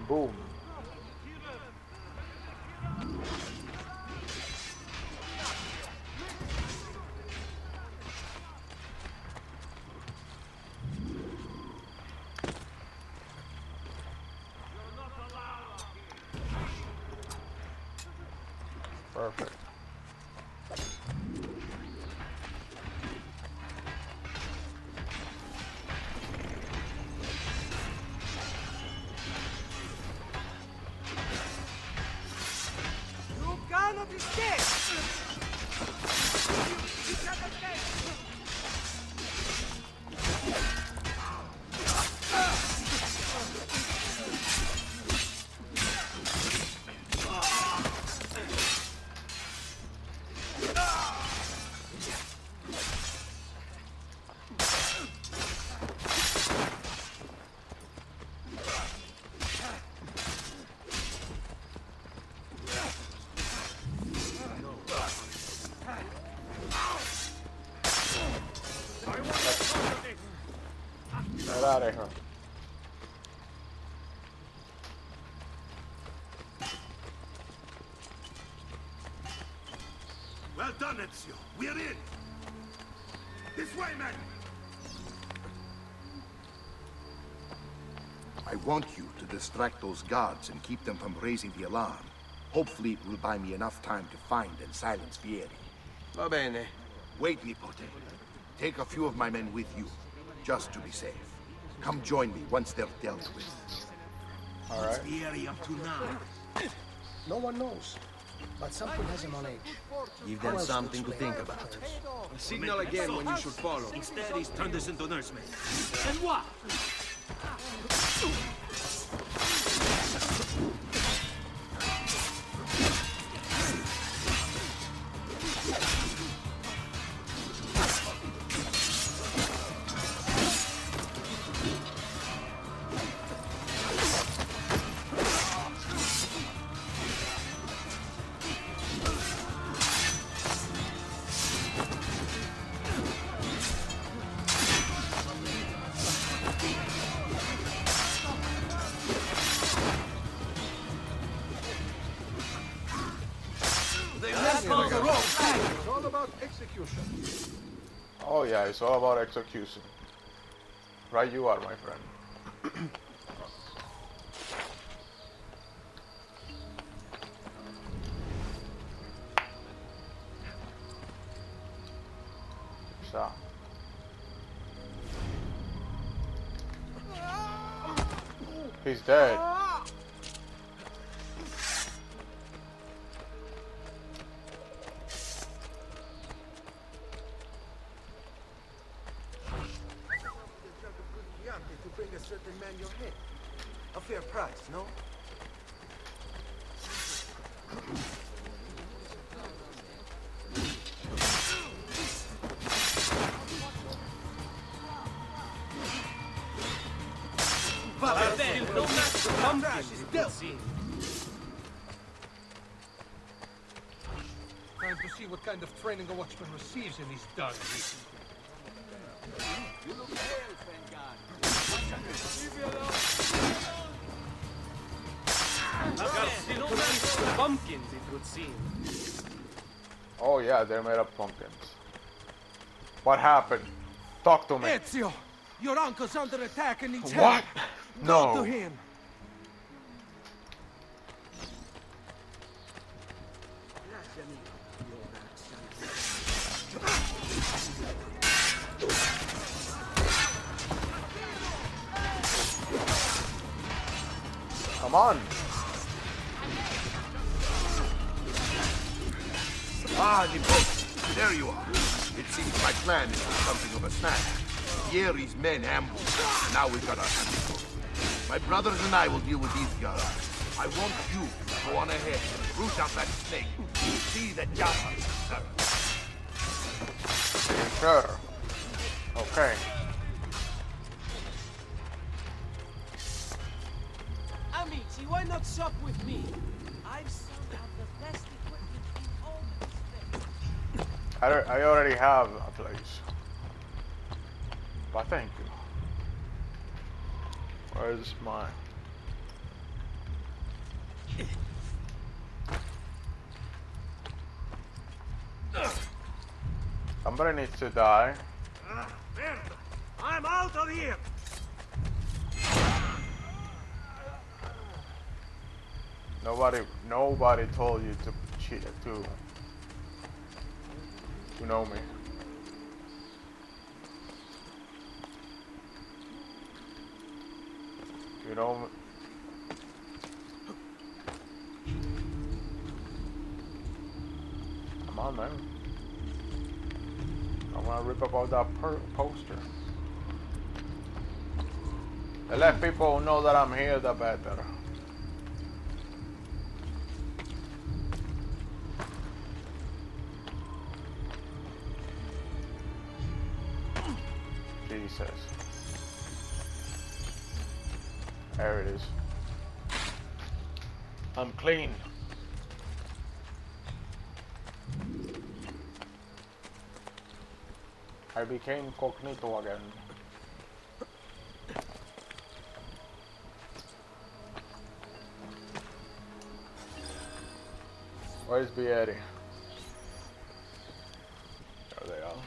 Boom. Perfect. You cannot escape! You cannot escape! Get out of here. Well done, Ezio. We're in. This way, men. I want you to distract those guards and keep them from raising the alarm. Hopefully it will buy me enough time to find and silence Vieri. Va bene. Wait, Nipote. Take a few of my men with you, just to be safe. Come join me once they're dealt with. All right. Vieri up to now. No one knows, but something has him on edge. Give them something to think about. Signal again when you should follow. Instead, he's turned us into nursemen. And what? It's all about execution. Oh yeah, it's all about execution. Right you are, my friend. So. He's dead. To bring a certain man your head. A fair price, no? Trying to see what kind of training a watchman receives in these dungeons. You look pale, thank God. Pumpkins, it would seem. Oh yeah, they're made of pumpkins. What happened? Talk to me. Ezio! Your uncle's under attack and needs What? help. Go to No. him. Come on. Ah, Nipote, there you are. It seems my plan is something of a snap. Vieri's men ambushed. Now we've got our hands full. My brothers and I will deal with these guys. I want you to go on ahead and root out that snake. See that justice is served. Sure. Okay. Amici, why not sup with me? I've some of the best equipment in all the space. I already have a place. But thank you. Where's mine? Somebody needs to die. Merda! I'm out of here! Nobody told you to cheat to know me. You know me. Come on, man. I want to rip about that poster. The less people know that I'm here, the better. Jesus. There it is. I'm clean. I became cognito again. Where's Bietti? There they are.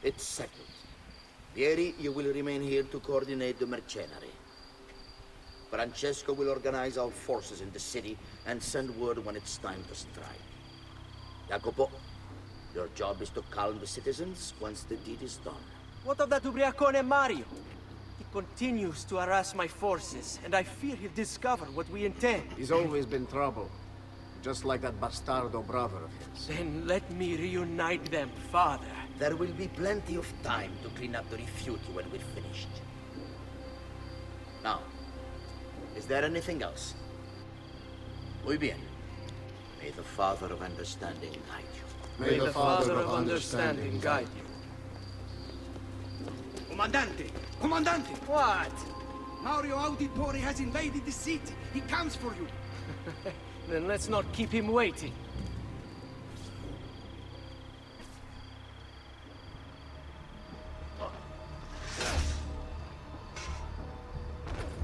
It's settled. Vieri, you will remain here to coordinate the mercenary. Francesco will organize our forces in the city and send word when it's time to strike. Jacopo, your job is to calm the citizens once the deed is done. What of that Ubriacone Mario? He continues to harass my forces, and I fear he'll discover what we intend. He's always been trouble. Just like that bastardo brother of his. Then let me reunite them, father. There will be plenty of time to clean up the refuge when we're finished. Now, is there anything else? Muy bien. May the Father of Understanding guide you. May the Father of Understanding guide you. Comandante! Comandante! What? Mario Auditore has invaded the city. He comes for you. Then let's not keep him waiting.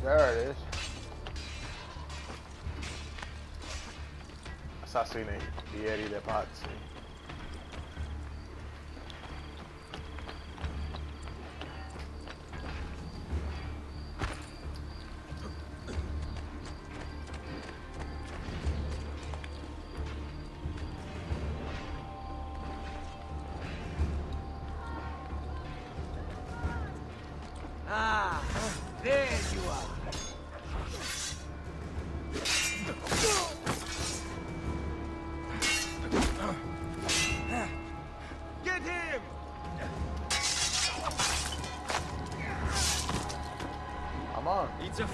There it is. Assassinate Vieri de Pazzi. Ah, there you are. Get him! Come on. It's a...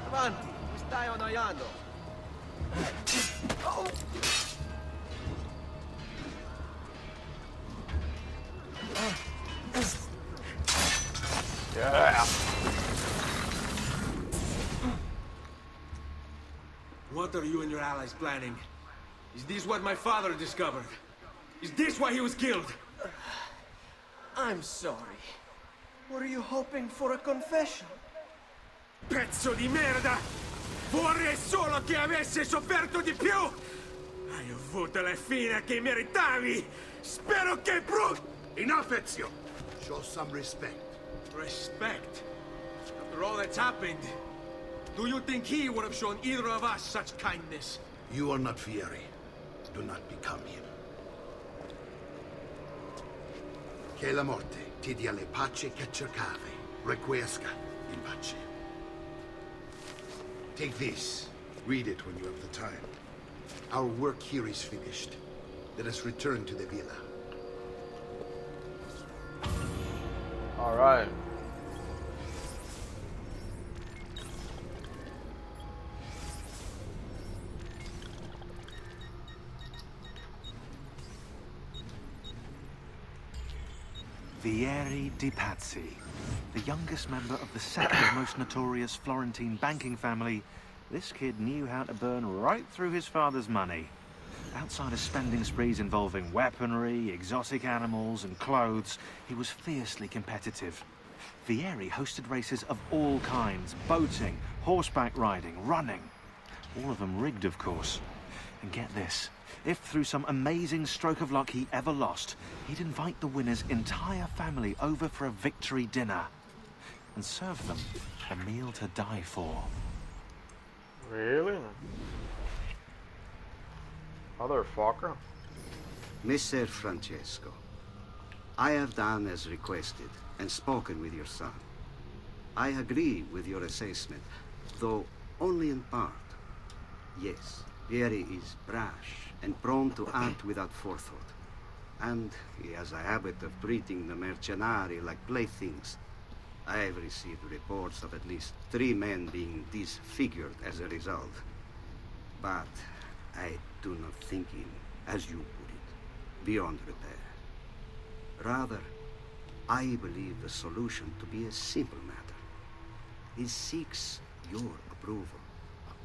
Avanti, mi stai annoiando. Yeah. What are you and your allies planning? Is this what my father discovered? Is this why he was killed? I'm sorry. Were you hoping for a confession? Pezzo di merda! Vorrei solo che avesse sofferto di più! Hai avuto la fine che meritavi! Spero che Enough, Ezio! Show some respect. Respect? After all that's happened, do you think he would have shown either of us such kindness? You are not Fieri. Do not become him. Che la morte ti dia le pace che cercavi. Requiesca in pace. Take this. Read it when you have the time. Our work here is finished. Let us return to the villa. All right. Vieri di Pazzi, the youngest member of the second most notorious Florentine banking family. This kid knew how to burn right through his father's money. Outside of spending sprees involving weaponry, exotic animals, and clothes, he was fiercely competitive. Vieri hosted races of all kinds: boating, horseback riding, running. All of them rigged, of course. And get this, if through some amazing stroke of luck he ever lost, he'd invite the winner's entire family over for a victory dinner and serve them a meal to die for. Really? Motherfucker. Messer Francesco, I have done as requested and spoken with your son. I agree with your assessment, though only in part. Yes, Vieri is brash and prone to act without forethought. And he has a habit of treating the mercenari like playthings. I have received reports of at least 3 men being disfigured as a result. But I do not think him, as you put it, beyond repair. Rather, I believe the solution to be a simple matter. He seeks your approval,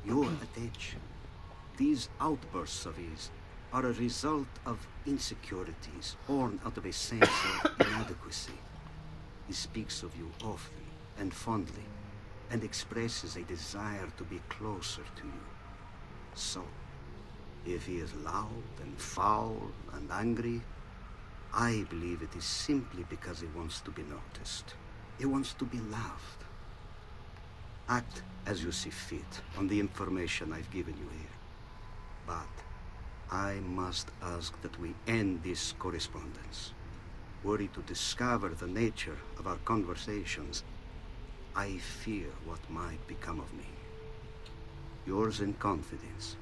your attention. These outbursts of his are a result of insecurities born out of a sense of inadequacy. He speaks of you often and fondly, and expresses a desire to be closer to you. So, if he is loud and foul and angry, I believe it is simply because he wants to be noticed. He wants to be loved. Act as you see fit on the information I've given you here. But I must ask that we end this correspondence. Were he to discover the nature of our conversations, I fear what might become of me. Yours in confidence,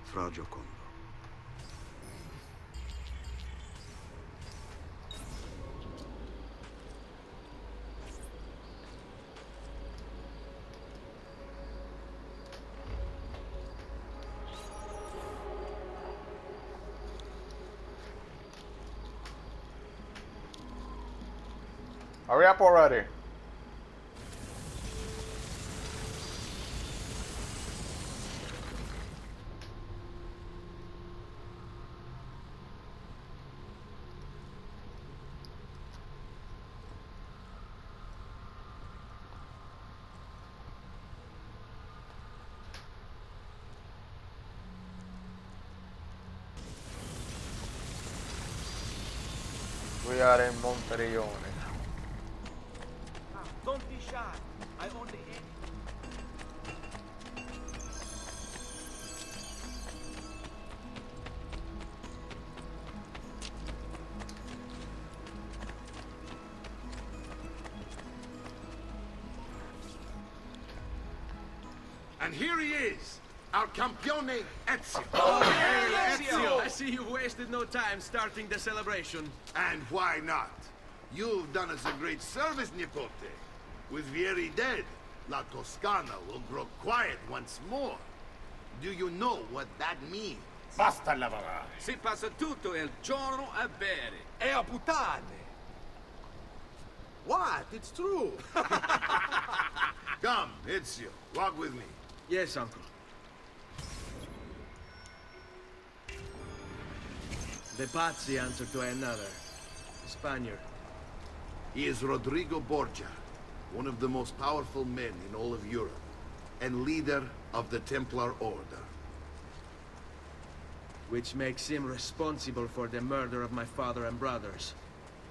Fra Giocondo. Hurry up already. We are in Monterione. Don't be shy. I only aim. And here he is, our campione Ezio. Oh, hey, Ezio! I see you wasted no time starting the celebration. And why not? You've done us a great service, Nipote. With Vieri dead, La Toscana will grow quiet once more. Do you know what that means? Basta lavorare. Si passa tutto il giorno a bere. E a puttane. What? It's true. Come, Ezio, walk with me. Yes, uncle. The Pazzi answer to another. Spaniard. He is Rodrigo Borgia, one of the most powerful men in all of Europe, and leader of the Templar Order. Which makes him responsible for the murder of my father and brothers.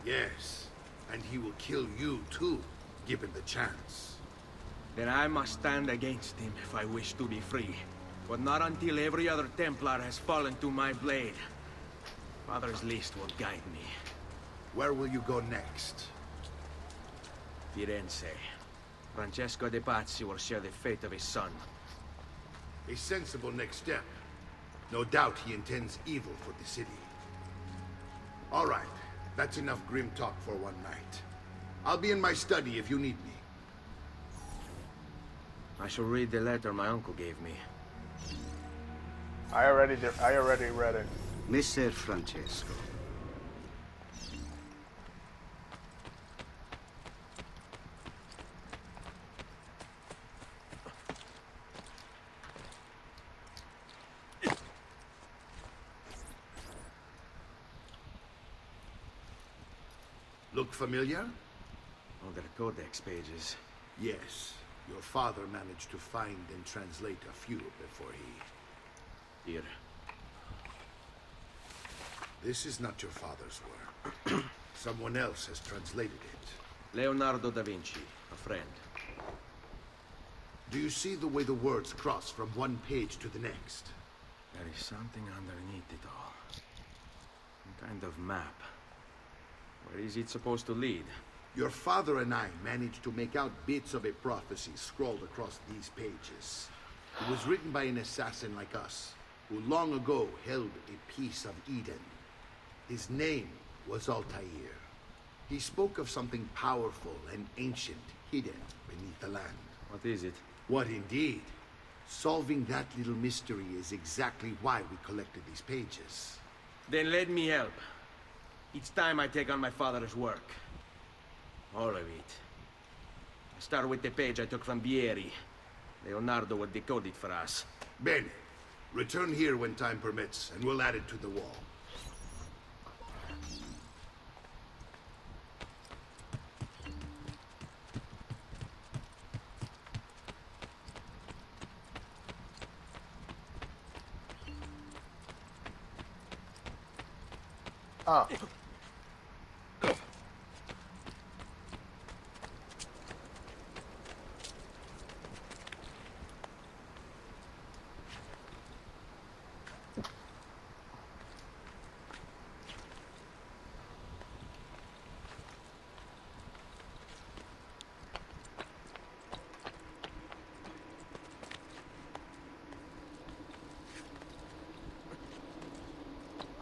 Yes, and he will kill you too, given the chance. Then I must stand against him if I wish to be free. But not until every other Templar has fallen to my blade. Father's list will guide me. Where will you go next? Firenze. Francesco de Pazzi will share the fate of his son. A sensible next step. No doubt he intends evil for the city. All right, that's enough grim talk for one night. I'll be in my study if you need me. I shall read the letter my uncle gave me. I already read it. Messer Francesco, Look familiar? All their codex pages. Yes. Your father managed to find and translate a few before he... Here. This is not your father's work. Someone else has translated it. Leonardo da Vinci, a friend. Do you see the way the words cross from one page to the next? There is something underneath it all. Some kind of map. Where is it supposed to lead? Your father and I managed to make out bits of a prophecy scrawled across these pages. It was written by an assassin like us, who long ago held a piece of Eden. His name was Altair. He spoke of something powerful and ancient hidden beneath the land. What is it? What indeed? Solving that little mystery is exactly why we collected these pages. Then let me help. Each time I take on my father's work. All of it. I start with the page I took from Vieri. Leonardo will decode it for us. Bene. Return here when time permits, and we'll add it to the wall. Ah.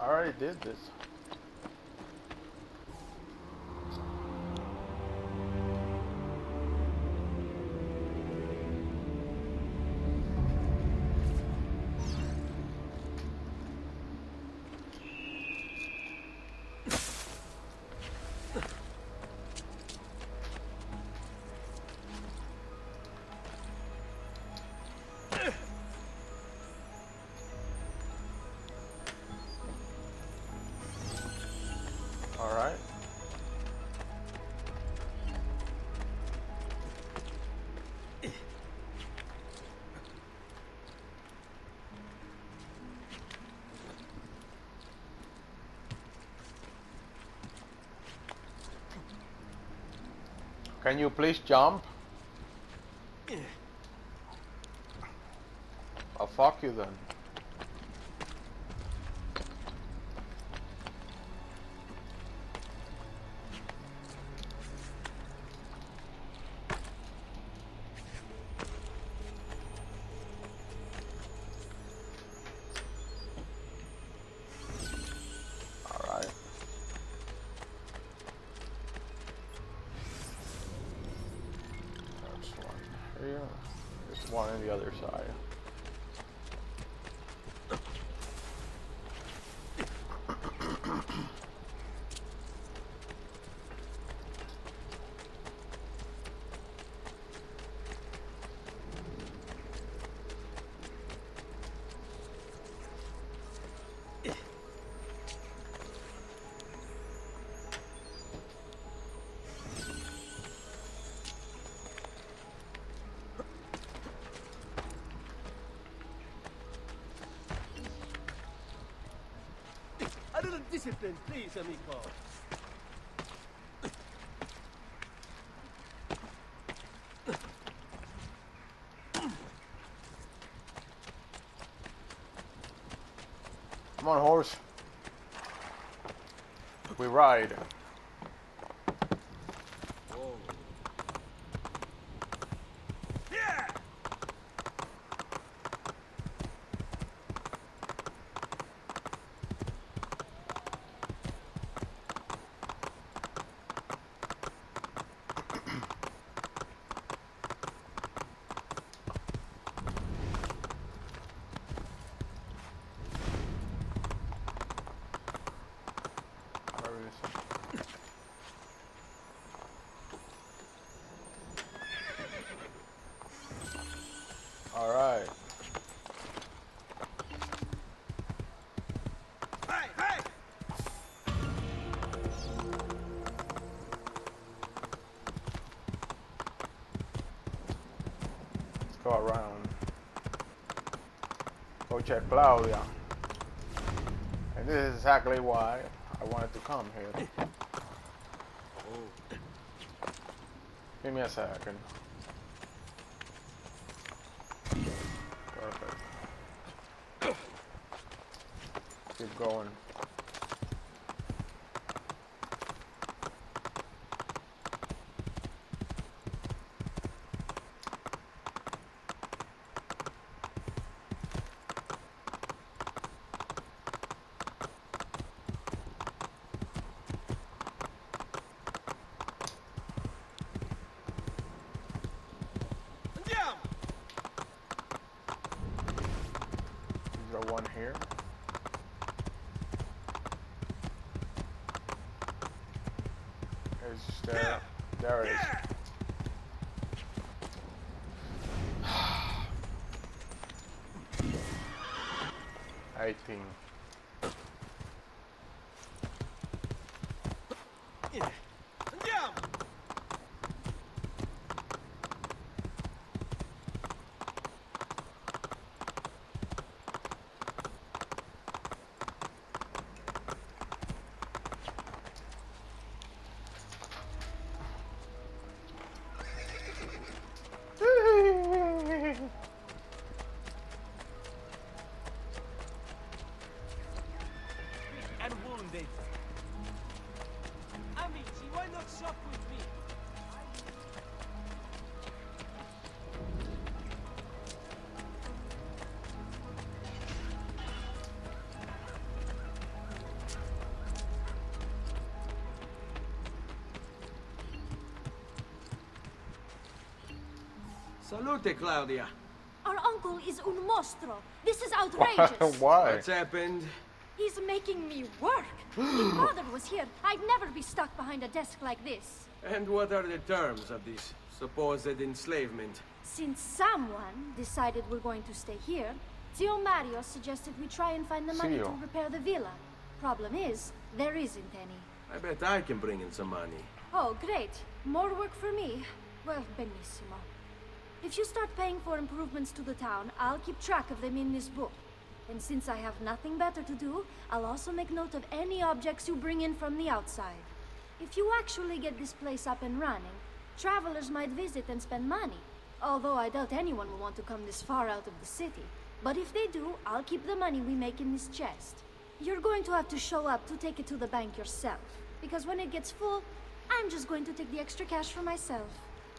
I already did this. All right. Can you please jump? Oh, fuck you then. Here, there's one on the other side. A little discipline, please, amigo. Come on, horse. We ride. All right. Hey, hey! Go check Claudia. And this is exactly why I wanted to come here. Give me a second. Perfect. Keep going. Is there one here? It's there. There it is. 18. And wounded. Amici, why not shop with me? Salute, Claudia. Our uncle is un mostro. This is outrageous. Why? What's happened? He's making me work. If father was here, I'd never be stuck behind a desk like this. And what are the terms of this supposed enslavement? Since someone decided we're going to stay here, Zio Mario suggested we try and find the money Zio. to repair the villa. Problem is, there isn't any. I bet I can bring in some money. Oh, great. More work for me. Well, benissimo. If you start paying for improvements to the town, I'll keep track of them in this book. And since I have nothing better to do, I'll also make note of any objects you bring in from the outside. If you actually get this place up and running, travelers might visit and spend money. Although I doubt anyone will want to come this far out of the city. But if they do, I'll keep the money we make in this chest. You're going to have to show up to take it to the bank yourself. Because when it gets full, I'm just going to take the extra cash for myself.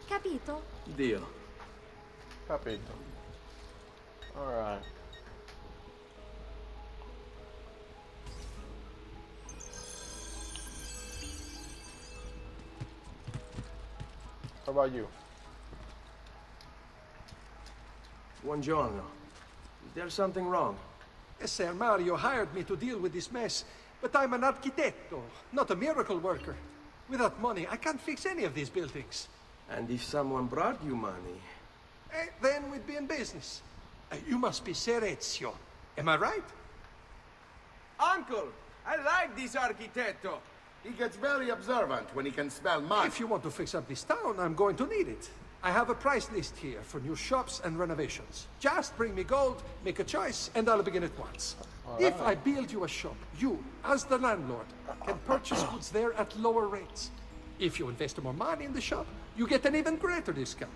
Capito? Deal. Capito. Alright. How about you? Buongiorno. Is there something wrong? Sir Mario hired me to deal with this mess, but I'm an architetto, not a miracle worker. Without money, I can't fix any of these buildings. And if someone brought you money? Then we'd be in business. You must be Ser Ezio. Am I right? Uncle, I like this architetto. He gets very observant when he can smell mud. If you want to fix up this town, I'm going to need it. I have a price list here for new shops and renovations. Just bring me gold, make a choice, and I'll begin at once. If I build you a shop, you, as the landlord, can purchase goods there at lower rates. If you invest more money in the shop, you get an even greater discount.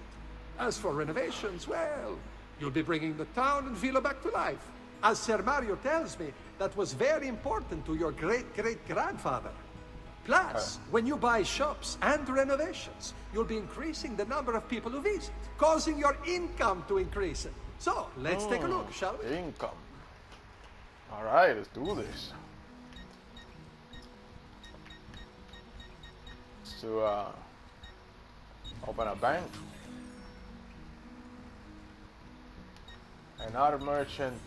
As for renovations, well, you'll be bringing the town and villa back to life. As Sir Mario tells me, that was very important to your great-great-grandfather. Plus, when you buy shops and renovations, you'll be increasing the number of people who visit, causing your income to increase. So, let's take a look, shall we? Income. Alright, let's do this. To open a bank. An art merchant.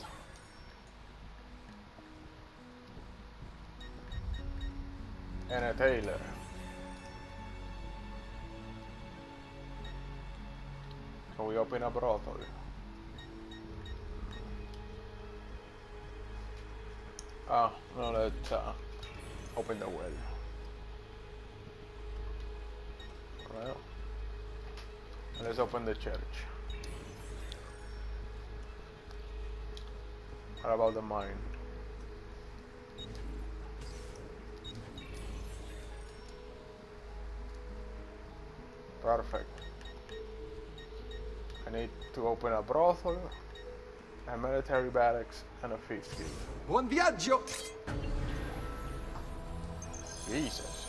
And a tailor. Can we open a brothel? Oh, no, let's open the well. Well, let's open the church. What about the mine? Perfect. I need to open a brothel, a military barracks, and a feast guild. Buon viaggio! Jesus.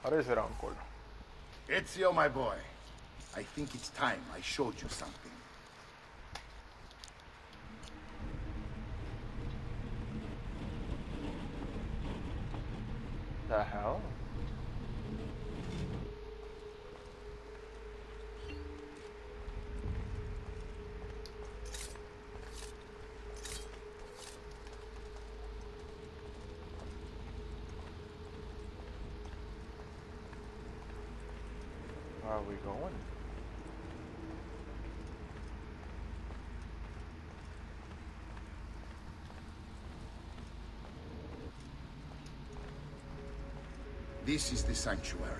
What is it, Uncle? Ezio, my boy. I think it's time I showed you something. The hell? Where are we going? This is the sanctuary.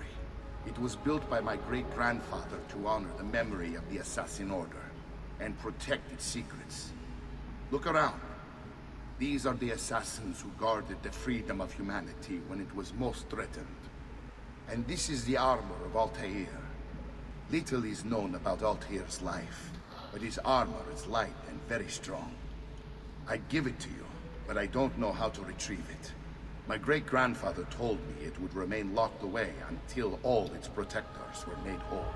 It was built by my great-grandfather to honor the memory of the Assassin Order and protect its secrets. Look around. These are the assassins who guarded the freedom of humanity when it was most threatened. And this is the armor of Altair. Little is known about Altair's life, but his armor is light and very strong. I'd give it to you, but I don't know how to retrieve it. My great-grandfather told me it would remain locked away until all its protectors were made whole.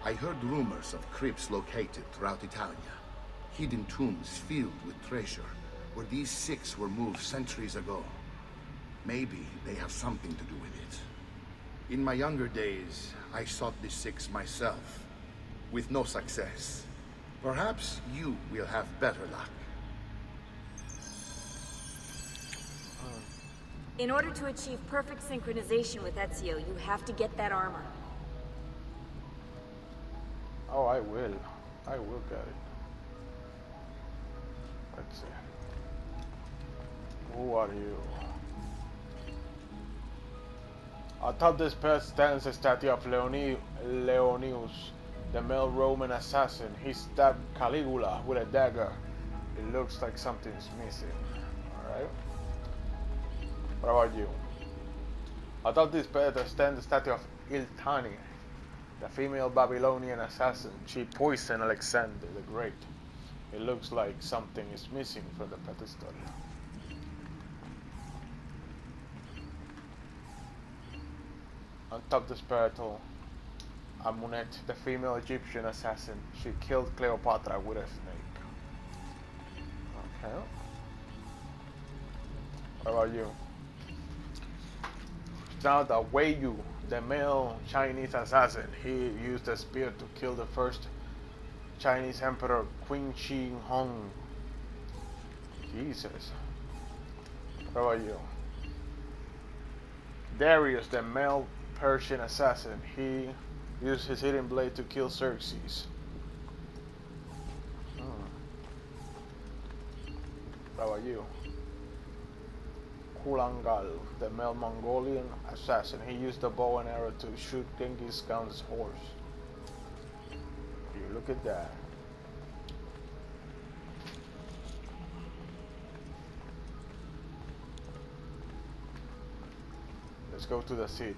I heard rumors of crypts located throughout Italia, hidden tombs filled with treasure, where these six were moved centuries ago. Maybe they have something to do with it. In my younger days, I sought the six myself, with no success. Perhaps you will have better luck. In order to achieve perfect synchronization with Ezio, you have to get that armor. Oh, I will. I will get it. Let's see. Who are you? Atop this path stands a statue of Leonius, the male Roman assassin. He stabbed Caligula with a dagger. It looks like something's missing. Alright. What about you? Atop this path stands the statue of Iltani, the female Babylonian assassin. She poisoned Alexander the Great. It looks like something is missing from the pedestal. On top this pedestal, Amunet, the female Egyptian assassin. She killed Cleopatra with a snake. Okay. What about you? Now the Wei Yu, the male Chinese assassin. He used a spear to kill the first Chinese emperor, Qin Shi Huang. Jesus. What about you? Darius, the male Persian assassin. He used his hidden blade to kill Xerxes. What about you? Kulangal, the male Mongolian assassin. He used a bow and arrow to shoot Genghis Khan's horse. You look at that. Let's go to the city.